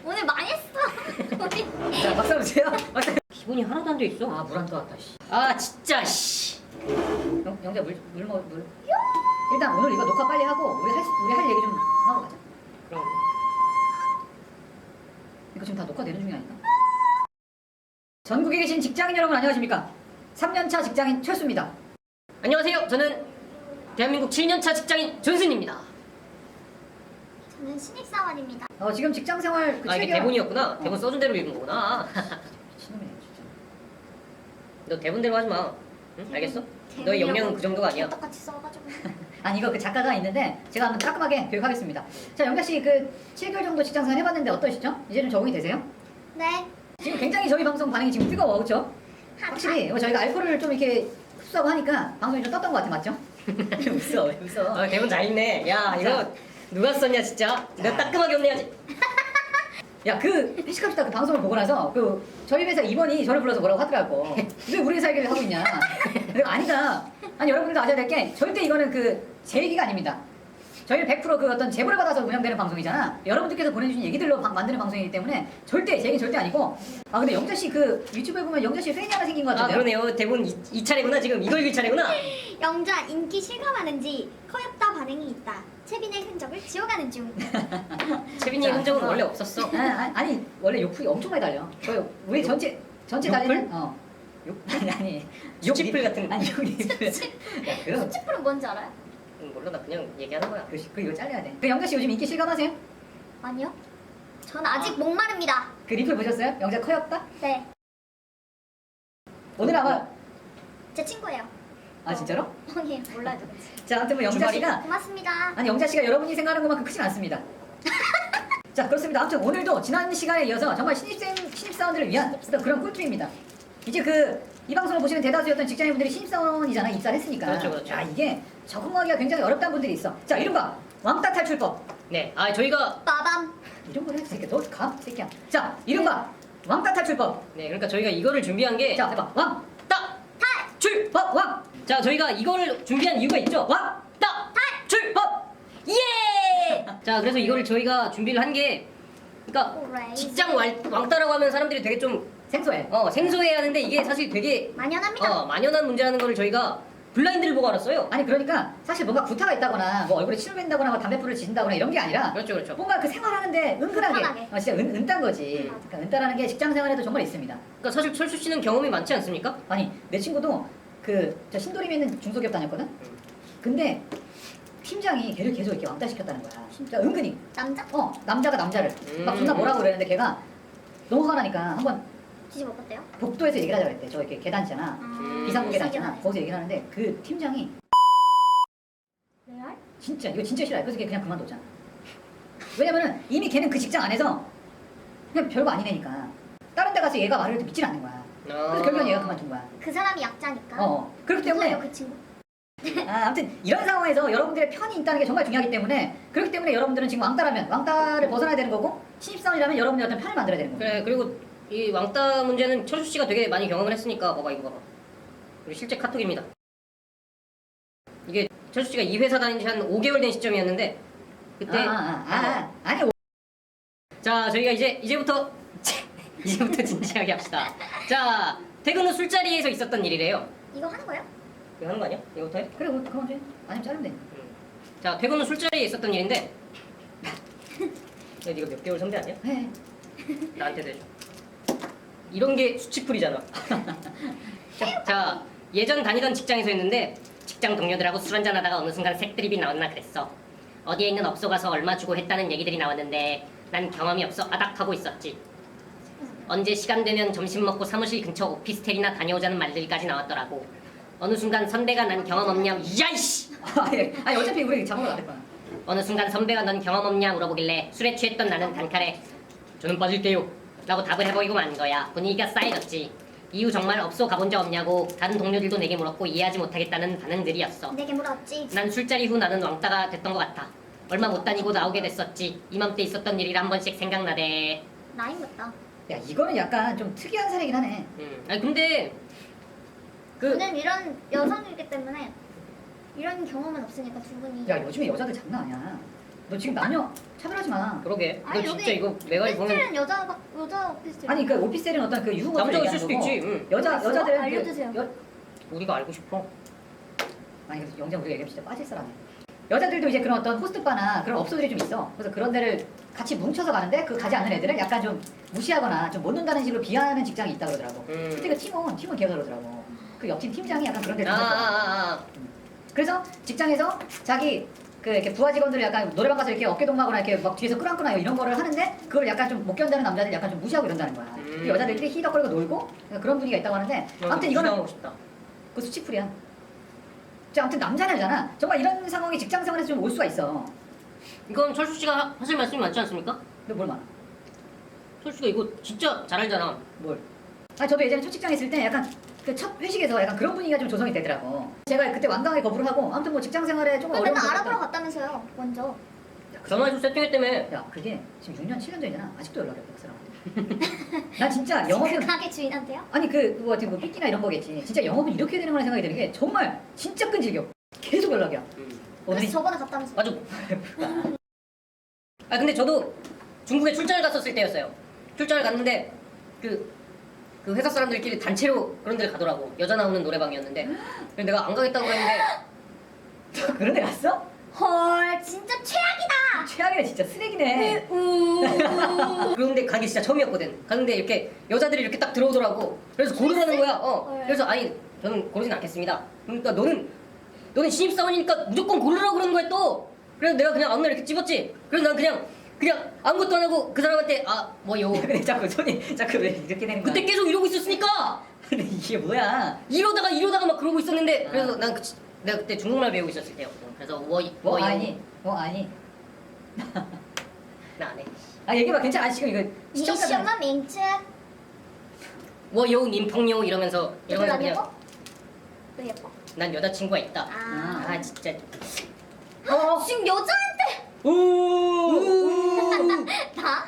오늘 망했어. 자, 박수 한번 주세요. 기분이 하나도 안 돼 있어. 아, 물 안 떠왔다, 씨. 아 진짜 씨. 영자 물 먹어, 물. 일단 오늘 이거 녹화 빨리 하고 우리 할 얘기 좀 하고 가자. 그럼 이거 지금 다 녹화되는 중이 아닌가? 전국에 계신 직장인 여러분 안녕하십니까? 3년차 직장인 철수입니다. 안녕하세요. 저는 대한민국 7년차 직장인 존슨입니다. 저는 신입사원입니다. 지금 직장 생활 그 아 이게 7개월 대본이었구나. 대본 써준 대로 읽은 거구나. 미친놈이네 진짜. 너 대본대로 하지 마. 응? 알겠어? 너의 역량은 그 정도가 아니야. 똑같이 써가지고. 아니 이거 그 작가가 있는데 제가 한번 깔끔하게 교육하겠습니다. 자, 영자 씨 그 7개월 정도 직장 생활 해봤는데 어떠시죠? 이제 좀 적응이 되세요? 네. 지금 굉장히 저희 방송 반응이 지금 뜨거워, 그렇죠? 확실히 저희가 알코올을 좀 이렇게 흡수하고 하니까 방송이 좀 떴던 것 같아, 맞죠? 웃어. 아 대본 잘 읽네. 야 이거 누가 썼냐 진짜. 내가 따끔하게 혼내야지. 야, 그 회식합시다 그 방송을 보고 나서 그 저희 회사 임원이 저를 불러서 뭐라고 하더라고. 왜 우리 회사 얘기를 하고 있냐? 내가 아니다. 아니 여러분들도 아셔야 될 게 절대 이거는 그 제 얘기가 아닙니다. 저희는 100% 그 어떤 제보를 받아서 운영되는 방송이잖아. 여러분들께서 보내주신 얘기들로 만드는 방송이기 때문에 절대 제 얘기는 절대 아니고. 아 근데 영자 씨 그 유튜브에 보면 영자 씨 팬이 하나 생긴 것 아 같은데요? 그러네요. 대본 이 차례구나 지금. 이거 읽을 차례구나. 영자 인기 실감하는지 커엽다 반응이 있다. 채빈의 흔적을 지워가는 중. 채빈이의 자, 흔적은 그래서- 원래 없었어. 아니 원래 욕풀이 엄청 많이 달려. 우리 전체 욕풀? 달리는 욕 아니 수치풀 같은 거. 아니 욕 리플. 야 그럼 수치풀은 뭔지 알아요? 몰라 나 그냥 얘기하는 거야. 그 이거 잘려야 돼. 그 영자 씨 요즘 인기 실감하세요? 아니요. 전 아직 목마릅니다. 그 리플 보셨어요? 영자 커였다? 네. 오늘 아마 제 친구예요. 아 진짜로? 예, 몰라요 누군지. 자 아무튼 뭐 영자 주말이- 씨가 고맙습니다. 아니 영자 씨가 여러분이 생각하는 것만큼 크진 않습니다. 자 그렇습니다. 아무튼 오늘도 지난 시간에 이어서 정말 신입사원들을 위한 어떤 그런 꿀팁입니다. 이제 이 방송을 보시는 대다수였던 직장인분들이 신입사원이잖아. 입사를 했으니까. 그렇죠. 야 이게 적응하기가 굉장히 어렵다는 분들이 있어. 자 이른바 왕따 탈출법. 네. 아 저희가 빠밤. 이런 걸 해도 새끼야. 너가 새끼야. 자 이른바 왕따 탈출법. 네 그러니까 저희가 이거를 준비한 게 자 해봐. 왕따 탈출법. 왕. 자 저희가 이거를 준비한 이유가 있죠. 왕따 탈출법. 예. 자 그래서 이거를 저희가 준비를 한 게 그러니까 오라이. 직장 왕따라고 하면 사람들이 되게 좀 생소해. 생소해하는데 이게 사실 되게 만연합니다. 만연한 문제라는 거를 저희가 블라인드를 보고 알았어요. 아니 그러니까 사실 뭔가 구타가 있다거나 뭐 얼굴에 침을 뱉다거나 뭐 담배불을 지진다거나 이런 게 아니라 그렇죠. 뭔가 그 생활하는데 은근하게 불편하게. 진짜 은따인 거지. 맞아. 그러니까 은따라는 게 직장 생활에도 정말 있습니다. 그러니까 사실 철수 씨는 경험이 많지 않습니까? 아니 내 친구도 저 신도림에 있는 중소기업 다녔거든. 근데 팀장이 걔를 계속 이렇게 왕따시켰다는 거야. 진짜 은근히. 남자? 남자가 남자를 막 존나 뭐라고 그러는데 걔가 너무 화가 나니까 한번 뒤집어 봤대요? 복도에서 얘기를 하자 그랬대. 저 이렇게 계단 있잖아. 비상구 계단 있잖아. 비상계단. 거기서 얘기를 하는데 그 팀장이 레알? 진짜 이거 진짜 싫어요. 그래서 걔 그냥 그만뒀잖아. 왜냐면은 이미 걔는 그 직장 안에서 그냥 별거 아니네니까 다른 데 가서 얘가 말을 해도 믿질 않는 거야. 그래서 결국엔 얘가 그만둔 거야. 그 사람이 약자니까. 그렇기 때문에 누구예요 그 친구? 아무튼 이런 상황에서 여러분들의 편이 있다는 게 정말 중요하기 때문에 그렇기 때문에 여러분들은 지금 왕따라면 왕따를 벗어나야 되는 거고 신입사원이라면 여러분들의 어떤 편을 만들어야 되는 거고. 그래 그리고 이 왕따 문제는 철수 씨가 되게 많이 경험을 했으니까 봐봐 이거 봐봐. 우리 실제 카톡입니다. 이게 철수 씨가 이 회사 다닌 지 한 5개월 된 시점이었는데 그때 아니 자 저희가 이제부터 진지하게 합시다. 자 퇴근 후 술자리에서 있었던 일이래요. 이거 하는 거예요? 이거 하는 거 아니야? 이거부터 해? 그래 그만 돼. 아니면 자르면 돼. 자 퇴근 후 술자리에 있었던 일인데 야 네가 몇 개월 선배 아니야? 해. 나한테도 해줘. 이런 게 수치풀이잖아. 자 예전 다니던 직장에서 했는데 직장 동료들하고 술 한잔 하다가 어느 순간 색드립이 나왔나 그랬어. 어디에 있는 업소 가서 얼마 주고 했다는 얘기들이 나왔는데 난 경험이 없어 아닥하고 있었지. 언제 시간 되면 점심 먹고 사무실 근처 오피스텔이나 다녀오자는 말들까지 나왔더라고. 어느 순간 선배가 난 경험 없냐 야이씨. 아니 어차피 우리 작업을 안 할 거야. 어느 순간 선배가 넌 경험 없냐 물어보길래 술에 취했던 나는 단칼에 저는 빠질게요 라고 답을 해버리고 만 거야. 분위기가 싸해졌지. 이후 정말 업소 가본 적 없냐고 다른 동료들도 내게 물었고 이해하지 못하겠다는 반응들이었어. 내게 물었지. 난 술자리 후 나는 왕따가 됐던 것 같아. 얼마 못 다니고 나오게 됐었지. 이맘때 있었던 일이라 한 번씩 생각나대. 나인 같다. 야 이거는 약간 좀 특이한 사례긴 하네. 아니 근데 저는 이런 여성이기 때문에 이런 경험은 없으니까 두 분이. 야 요즘에 여자들 장난 아니야. 너 지금 남녀 차별하지 마. 그러게. 아니, 이거 진짜 여기 이거 메가리 보면 오피스텔은 여자 오피스텔. 아니 그 오피스텔은 어떤 그 유흥업을 남자가 얘기하는 있을 수도 거고 있지. 응. 여자들은 알려주세요. 우리가 알고 싶어. 아니 그래서 영장 우리가 얘기하면 진짜 빠질 사람이야. 여자들도 이제 그런 어떤 호스트바나 그런 업소들이 좀 있어. 그래서 그런 데를 같이 뭉쳐서 가는데 그 가지 않는 애들은 약간 좀 무시하거나 좀 못 논다는 식으로 비하하는 직장이 있다 그러더라고. 특히 그 팀원 기어서 그러더라고. 그 옆팀 팀장이 약간 그런 데를 아. 그래서 직장에서 자기 그 이렇게 부하 직원들을 약간 노래방 가서 이렇게 어깨 동무하거나 이렇게 막 뒤에서 끌어안거나 이런 거를 하는데 그걸 약간 좀 못 견디는 남자들 약간 좀 무시하고 이런다는 거야. 그 여자들끼리 희덕거리고 놀고 그런 분위기가 있다고 하는데 아무튼 이거는 하고 싶다. 그 수치풀이야. 자, 아무튼 남자는 알잖아. 정말 이런 상황이 직장 생활에서 좀 올 수가 있어. 이건 철수 씨가 하실 말씀이 맞지 않습니까? 너 뭘 말아? 철수 씨가 이거 진짜 잘 알잖아. 뭘? 아, 저도 예전에 첫 직장에 있을 때 약간 그 첫 회식에서 약간 그런 분위기가 좀 조성이 되더라고. 제가 그때 완강하게 거부를 하고 아무튼 뭐 직장 생활에 조금 어려운 맨날 거 알아보러 있다. 갔다면서요, 먼저. 전화해서 세팅했다며. 야, 그게 지금 6년, 7년 전이잖아. 아직도 연락이 없어, 그 사람한테. 난 진짜 영업은 그 가게 주인한테요? 아니 뭐 어떻게 뭐 삐끼나 이런 거겠지. 진짜 영업은 이렇게 되는 거라 생각이 드는 게 정말 진짜 끈질겨. 계속 연락이야. 오늘이 그래서 저번에 갔다면서요. 맞아. 아 근데 저도 중국에 출장을 갔었을 때였어요. 출장을 갔는데 그 회사 사람들끼리 단체로 그런 데를 가더라고. 여자 나오는 노래방이었는데. 그래서 내가 안 가겠다고 했는데 너 그런 데 갔어? 헐, 진짜 최악이다! 최악이네, 진짜 쓰레기네. 그런데 가기 진짜 처음이었거든. 갔는데 이렇게 여자들이 이렇게 딱 들어오더라고. 그래서 고르라는 거야. 네. 그래서 아니 저는 고르진 않겠습니다. 그러니까 너는 신입사원이니까 무조건 고르라고 그러는 거야 또. 그래서 내가 그냥 아무 날 이렇게 집었지. 그래서 난 그냥 아무것도 안 하고 그 사람한테 뭐요. 근데 자꾸 손이 자꾸 왜 이렇게 되는 거야? 그때 계속 이러고 있었으니까. 근데 이게 뭐야? 이러다가 막 그러고 있었는데 그래서 내가 그때 중국말 배우고 있었을 때요. 그래서 뭐 아니? 나 안 해. 아 얘기해봐. 괜찮아. 지금 이거 你 시청자들 什么名字？ 워요 님펑요 이러면서 너도 안 그냥 예뻐? 너 예뻐? 난 여자친구가 있다. 아. 진짜. 지금 여자한테 다?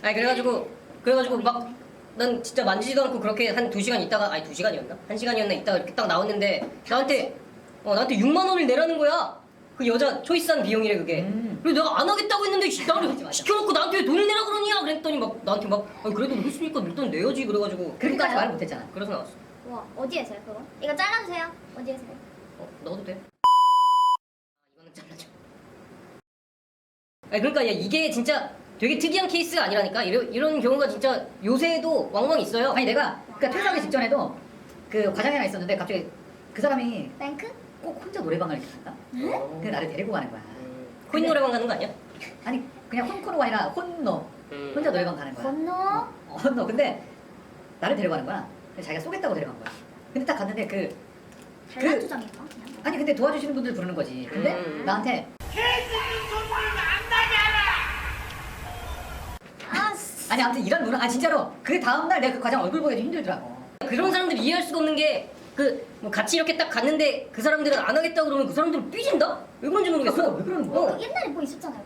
아니 그래가지고 막 난 진짜 만지지도 않고 그렇게 한 2시간 있다가 2시간이었나? 1시간이었나 있다가 이렇게 딱 나왔는데 나한테 6만 원을 내라는 거야. 그 여자 초이스한 비용이래 그게. 그래서 내가 안 하겠다고 했는데 나를 시켜놓고 나한테 왜 돈을 내라 그러냐 그랬더니 막 나한테 그래도 했으니까 일단 내야지 그래가지고 그렇게까지 말 못했잖아. 그래서 나왔어. 와, 어디에서요 그거? 이거 잘라주세요. 어디에서요? 넣어도 돼? 이거는 잘라줘. 그러니까 야, 이게 진짜 되게 특이한 케이스가 아니라니까. 이런 경우가 진짜 요새도 왕왕 있어요. 아니 내가 그러니까 퇴사하기 직전에도 그 과장이 하나 있었는데 갑자기 그 사람이 뱅크? 꼭 혼자 노래방을 이렇게 간다. 그 나를 데리고 가는 거야. 코인 노래방 가는 거 아니야? 아니 그냥 혼코노가 아니라 혼노. 혼자 노래방 가는 거야. 건너? 혼노. 근데 나를 데려가는 거야. 근데 자기가 쏘겠다고 데려간 거야. 근데 딱 갔는데 달란주정인가? 그냥. 아니 근데 도와주시는 분들 부르는 거지. 근데 나한테 아, 씨. 아니 아무튼 이런 문화 진짜로 그 다음날 내가 그 과장 얼굴 보기 좀 힘들더라고. 그런 사람들 이해할 수가 없는 게 뭐 같이 이렇게 딱 갔는데 그 사람들은 안 하겠다고 그러면 그 사람들은 삐진다? 왜 그런지 모르겠어. 왜 그러는 거야? 그 옛날에 뭐 있었잖아요.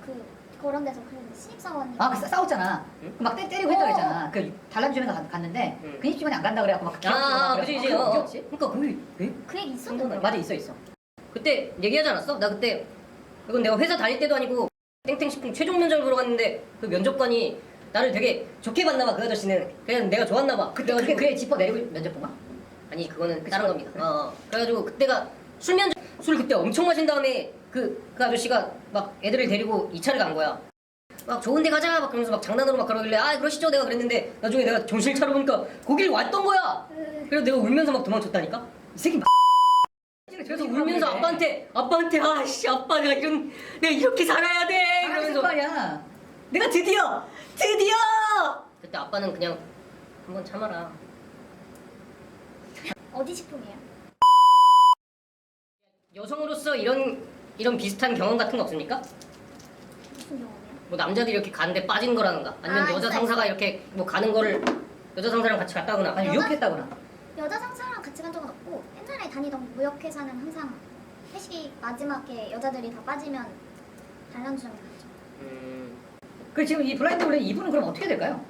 그런 데서 그 신입사원이. 아, 싸웠잖아. 응? 막 때리고 했다고 했잖아. 그 달란주점에 갔는데 응. 그 신입직원이 안 간다 그래갖고 막 그지. 어디였지? 그러니까 그 얘기 있었는데. 맞아 있어. 그때 얘기하지 않았어? 나 그때 이건 내가 회사 다닐 때도 아니고 땡땡식품 최종 면접을 보러 갔는데 그 면접관이 나를 되게 좋게 봤나 봐. 그 아저씨는 그냥 내가 좋았나 봐. 그때 그게 지퍼 내리고 면접 본 거야? 아니 그거는 다른 겁니다. 그래가지고 그때가 술 그때 엄청 마신 다음에 그 아저씨가 막 애들을 데리고 2차를 간 거야. 막 좋은 데 가자 막 그러면서 막 장난으로 막 그러길래 그러시죠 내가 그랬는데 나중에 내가 정신 차려보니까 거길 왔던 거야. 그래서 내가 울면서 막 도망쳤다니까. 이 새끼 그래서 울면서 아빠한테 아빠 내가 이렇게 살아야 돼 이러면서 이러면서 거 아니야. 내가 드디어 그때 아빠는 그냥 한번 참아라. 어디 식품이에요? 여성으로서 이런 비슷한 경험 같은 거 없습니까? 무슨 경험이요? 뭐 남자들이 이렇게 가는데 빠진 거라든가 아니면 여자 있어, 상사가 있어. 이렇게 뭐 가는 거를 여자 상사랑 같이 갔다거나 아니 유혹했다거나. 여자 상사랑 같이 간 적은 없고 옛날에 다니던 무역회사는 항상 회식이 마지막에 여자들이 다 빠지면 단란주점에 갔죠. 그 지금 이 블라인드 올린 이분은 그럼 어떻게 될까요?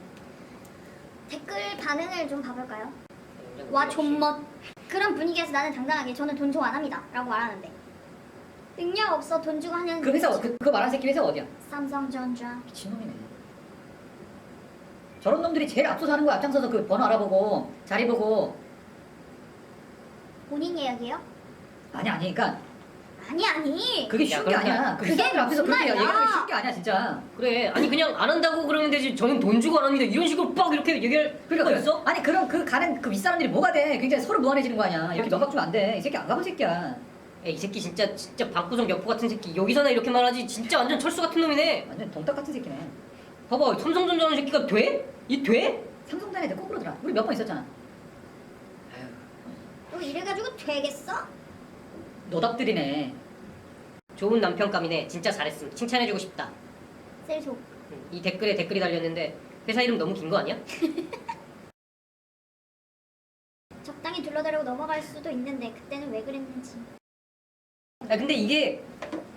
댓글 반응을 좀 봐볼까요? 와 존멋. 그런 분위기에서 나는 당당하게 저는 돈 줘 안 합니다 라고 말하는데 능력 없어 돈 주고 하는 그 회사 그거 말한 새끼 회사 어디야? 삼성전자. 미친놈이네. 저런 놈들이 제일 앞서서 하는 거야. 앞장서서 그 번호 알아보고 자리 보고. 본인 이야기예요? 아니 그러니까 아니. 그게 쉬운 게 그러니까 아니야. 그 그게 사람들 앞에서 무슨 그렇게 말이야. 얘기하는 게 쉬운 게 아니야 진짜. 그래 아니 그냥 안 한다고 그러면 되지 저는 돈 주고 안 합니다 이런 식으로 빡 이렇게 얘기할 필요가 있어? 아니 그럼 그 가는 그 윗사람들이 뭐가 돼? 굉장히 서로 무한해지는 거 아니야. 이렇게 면박 주면 안 돼. 이 새끼 안 가본 새끼야. 야, 이 새끼 진짜 방구석 여포 같은 새끼 여기서나 이렇게 말하지 진짜 완전 철수 같은 놈이네. 완전 동딱 같은 새끼네. 봐봐 삼성전자는 새끼가 돼? 이 돼? 삼성단에 꼭 그러더라. 우리 몇 번 있었잖아. 아유, 너 이래가지고 되겠어? 노답들이네. 좋은 남편감이네. 진짜 잘했음. 칭찬해주고 싶다. 셀소. 이 댓글에 댓글이 달렸는데 회사 이름 너무 긴 거 아니야? 적당히 둘러대려고 넘어갈 수도 있는데 그때는 왜 그랬는지. 아 근데 이게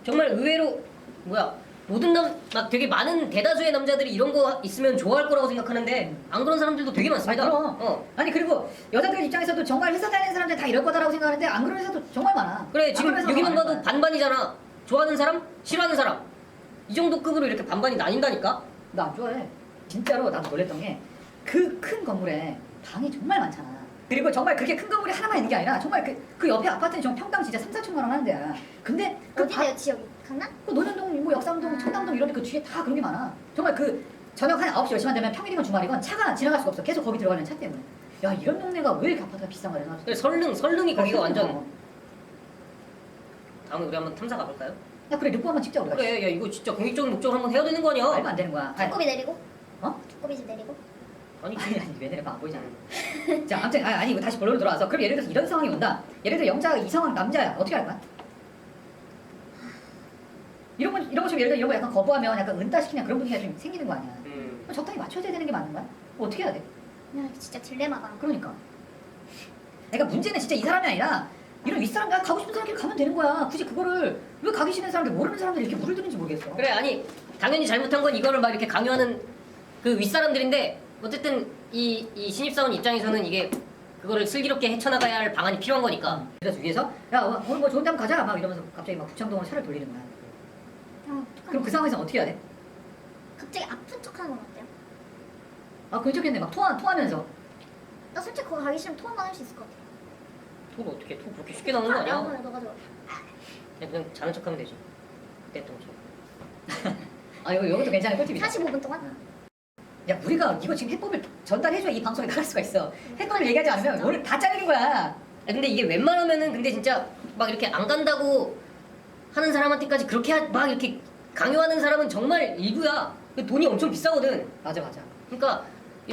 정말 의외로 뭐야 모든 막 되게 많은 대다수의 남자들이 이런 거 있으면 좋아할 거라고 생각하는데 안 그런 사람들도 되게 많습니다. 아니, 그럼. 아니 그리고 여자들 입장에서도 정말 회사 다니는 사람들 다 이럴 거다라고 생각하는데 안 그런 회사도 정말 많아. 그래 지금 안 그런 회사도 여기만 많을 봐도 거야. 반반이잖아. 좋아하는 사람, 싫어하는 사람 이 정도 급으로 이렇게 반반이 나뉜다니까. 나 안 좋아해. 진짜로 나도 놀랬던 게 그 큰 건물에 방이 정말 많잖아. 그리고 정말 그렇게 큰 건물이 하나만 있는 게 아니라 정말 그 옆에 아파트는 정 평당 진짜 3, 4천만 원 하는 데야. 근데 그 어디래요 지역이? 강남? 그 논현동, 뭐 역삼동, 청담동 이런 데 그 뒤에 다 그런 게 많아. 정말 그 저녁 한 9시, 10시만 되면 평일이건 주말이건 차가 지나갈 수가 없어. 계속 거기 들어가는 차 때문에. 야 이런 동네가 왜 이렇게 아파트가 비싼 거야? 그래 설릉이 거기가 완전. 어. 다음에 우리 한번 탐사 가볼까요? 야 그래 르포 한번 찍자 우리가. 그래 야 이거 진짜 공익적인 목적으로 한번 해야 되는 거 아니야? 말도 안 되는 거야. 아니, 두꺼비 내리고? 어? 두꺼비 집 내리고? 아니 아니 왜 내려 안 보이잖아. 자 아무튼 아니 이거 다시 본론으로 돌아와서 그럼 예를 들어서 이런 상황이 온다. 예를 들어 영자가 이 상황 남자야. 어떻게 할 거야? 이런 것처럼 예를 들어 이런 거 약간 거부하면 약간 은따시키는 그런 분위기가 좀 생기는 거 아니야. 적당히 맞춰줘야 되는 게 맞는 거야? 뭐 어떻게 해야 돼? 야 진짜 딜레마다. 그러니까. 그러니까 문제는 진짜 이 사람이 아니라 이런 윗사람 나 가고 싶은 사람끼리 가면 되는 거야. 굳이 그거를 왜 가기 싫은 사람들 모르는 사람들이 이렇게 물을 드는지 모르겠어. 그래 아니 당연히 잘못한 건 이거를 막 이렇게 강요하는 그 윗사람들인데 어쨌든 이 신입사원 입장에서는 이게 그거를 슬기롭게 헤쳐나가야 할 방안이 필요한 거니까. 그래서 위에서 야 오늘 뭐 좋은 데 한번 가자 막 이러면서 갑자기 막 북창동으로 차를 돌리는 거야. 그럼 그 상황에서 어떻게 해야 돼? 갑자기 아픈 척하는 건 어때요? 아 괜찮겠네. 막 토하면서. 나 솔직히 거기 가기 싫으면 토만 할 수 있을 것 같아. 토를 어떻게 토 그렇게 쉽게 나오는 거 아니야? 너가 좋아. 그냥 자는 척하면 되지. 그때 또 아 이것도 괜찮은 꿀팁이다. 45분 동안? 야 우리가 이거 지금 해법을 전달해줘야 이 방송에 나갈 수가 있어. 해법을 얘기하지 않으면 진짜? 오늘 다 잘리는 거야. 근데 이게 웬만하면은 근데 진짜 막 이렇게 안 간다고 하는 사람한테까지 그렇게 막 이렇게 강요하는 사람은 정말 일부야. 그 돈이 엄청 비싸거든. 맞아. 그러니까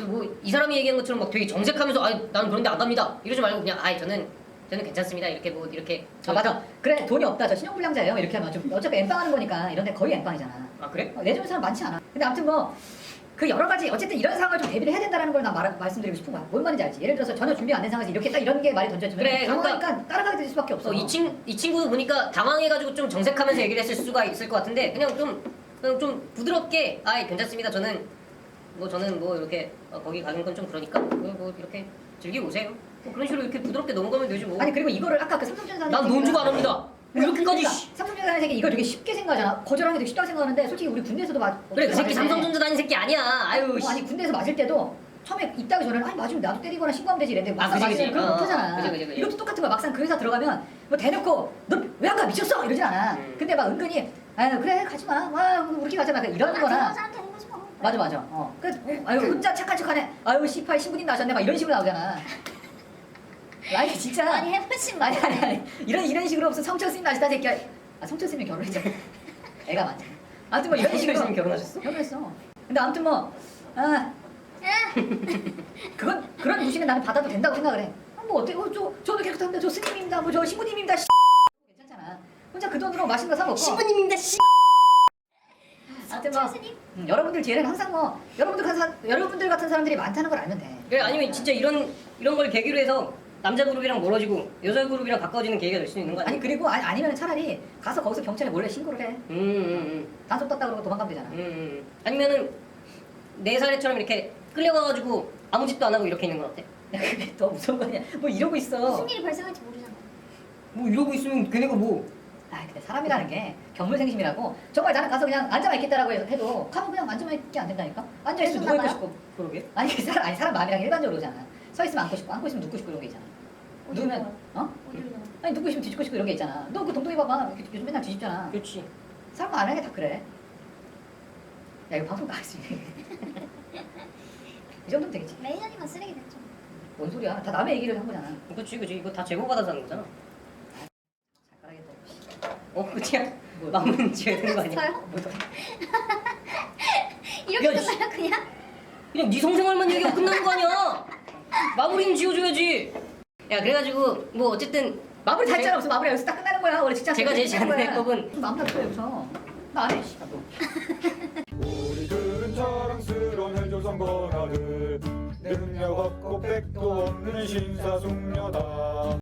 뭐 이 사람이 얘기한 것처럼 막 되게 정색하면서 아 나는 그런데 안 갑니다 이러지 말고 그냥 아 저는 괜찮습니다 이렇게 뭐 이렇게 아 맞아. 그래 돈이 없다. 저 신용불량자예요. 이렇게 하면 좀 어차피 엠빵하는 거니까 이런데 거의 엠빵이잖아. 아 그래? 내주는 사람 많지 않아. 근데 아무튼 뭐 그 여러 가지 어쨌든 이런 상황을 좀 대비를 해야 된다는 걸 나 말씀드리고 싶은 거야. 뭔 말인지 알지? 예를 들어서 전혀 준비 안 된 상황에서 이렇게 딱 이런 게 말이 던져지면 그래, 당황하니까 따라가게 될 수밖에 없어. 이 친구도 보니까 당황해가지고 좀 정색하면서 얘기를 했을 수가 있을 것 같은데 그냥 좀 부드럽게 아 괜찮습니다 저는 뭐 이렇게 거기 가는 건 좀 그러니까 뭐 이렇게 즐기고 오세요 뭐 그런 식으로 이렇게 부드럽게 넘어가면 되지 뭐. 아니 그리고 이거를 아까 그 삼성전자 난 돈 주고 안 합니다. 이렇게까지 그러니까, 삼성전자 하는 새끼 이걸 되게 쉽게 생각하잖아. 거절하는 게 되게 쉽다고 생각하는데 솔직히 우리 군대에서도 그래 그 새끼 맞을 때 삼성전자 다닌 새끼 아니야. 아유 씨. 아니 군대에서 맞을 때도 처음에 있다기 전에는 아니 맞으면 나도 때리거나 신고하면 되지 이랬는데 아, 막상 그지, 맞으면 그지. 그걸 못하잖아. 그지. 이것도 똑같은 거야. 막상 그 회사 들어가면 뭐 대놓고 너 왜 아까 미쳤어 이러진 않아. 근데 막 은근히 아 그래 가지마 와 우리끼리 가자 막 이런 거나 사람 되는 거지 뭐. 맞아. 아유 혼자 착한 척하네. 아유 C8 신부님 나셨네 막 이런 식으로 나오잖아. 아니 진짜 많이 해보신 거. 아니 이런 식으로 무슨 성철 스님 나시다 새끼야. 아 성철 스님이 결혼했잖아. 애가 많잖아. 아무튼 뭐 이런 성철 식으로 스님 결혼하셨어? 결혼했어. 근데 아무튼 뭐 그런 무시는 나는 받아도 된다고 생각을 해. 뭐 어때? 저도 깨끗합니다. 저 스님입니다. 뭐 저 신부님입니다. 괜찮잖아. 혼자 그 돈으로 맛있는 거 사 먹고. 신부님입니다 씨. 아무튼 뭐 스님? 여러분들 뒤에는 항상 뭐 여러분들 같은 사람들이 많다는 걸 알면 돼. 그래 아니면 진짜 이런 걸 계기로 해서 남자 그룹이랑 멀어지고 여자 그룹이랑 가까워지는 계기가 될 수 있는 거 아니야? 아니 그리고 아니면 차라리 가서 거기서 경찰에 몰래 신고를 해. 단속 떴다 그러고 도망가면 되잖아. 아니면은 내 사례처럼 이렇게 끌려가가지고 아무 짓도 안 하고 이렇게 있는 건 어때? 야, 그게 더 무서운 거 아니야? 뭐 이러고 있어. 무슨 일이 발생할지 모르잖아. 뭐 이러고 있으면 걔네가 뭐 아 근데 사람이라는 게 견물생심이라고 정말 나는 가서 그냥 앉아만 있겠다라고 해도 가면 그냥 앉아만 있게 안 된다니까. 앉아 있으면 누워 있고 싶고. 그러게. 아니 사람 마음이랑 일반적으로 그러잖아. 서 있으면 앉고 싶고 앉고 있으면 눕고 싶고 이런 게 있잖아. 누우면 어디로 나와? 아니 눕고 있으면 뒤집고 싶고 이런 게 있잖아. 너 그 동동이 봐봐. 요즘 맨날 뒤집잖아. 그렇지. 사람 안 하는 게 다 그래. 야 이거 방송 나가지. 이 정도면 되겠지. 매니저님만 쓰레기 됐죠. 뭔 소리야? 다 남의 얘기를 한 거잖아. 그렇지. 이거 다 제보받아서 하는 거잖아. 잘 깔아야겠다. 그치야. 뭐. 마무리는 지어야 되는 거 아니야? 저요? 뭐, 이렇게 야, 씨. 끝나요 그냥? 그냥 네 성생활만 얘기하고 끝나는 거 아니야? 마무리는 지어줘야지. 야 그래가지고 뭐 어쨌든 마무리 다 했잖아. 무슨 마무리 여기서 딱 끝나는 거야. 원래 직장 제가 제일 끝나는 잘하는 거야. 해법은 마음 다투어 여기서. 나 안 해. 씨. 나도. 우리들은 자랑스러운 헬조선 번화들 능력 없고 백도 없는 신사숙녀다.